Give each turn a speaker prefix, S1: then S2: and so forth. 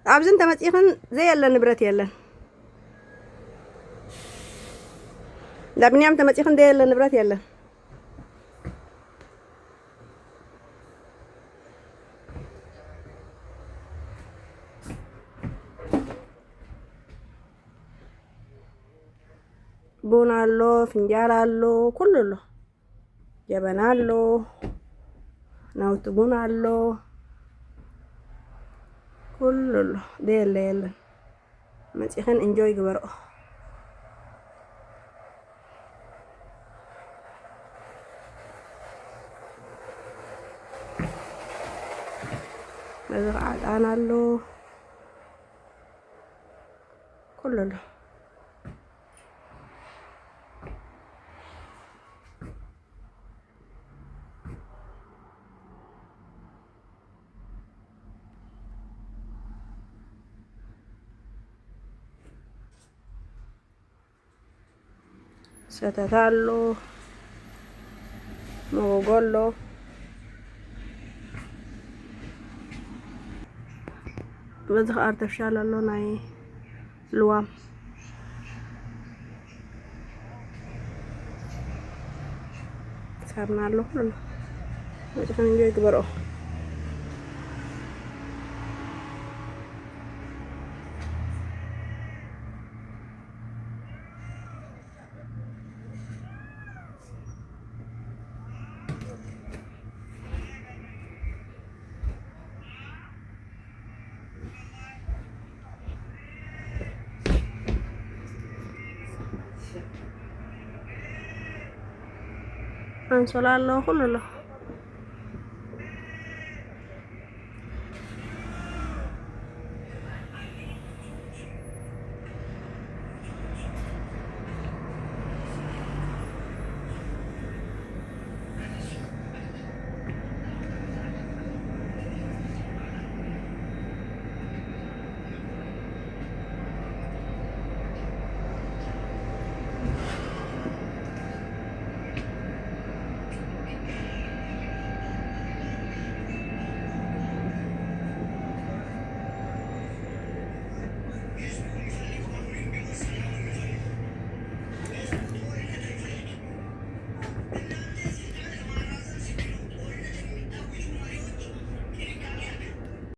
S1: أبزن تمسيخن زي اللي نبرت يلا لا بنيام تمسيخن زي اللي نبرت يلا ቡና አለው ፍንጃል አለው ኩሉ ጀበና አለው ናውት ቡና አለው ኩሉ ደለ የለ መጽኸን ኢንጆይ ግበረው መዝራዕት አናለው ኩሉ ሰተታሎ ሞጎሎ በዚህ አርተፍሻል አለው ናይ ልዋም ሰርናሎ ሁሉ ወጭን ይግበረው አንሶላሎ ሁሉ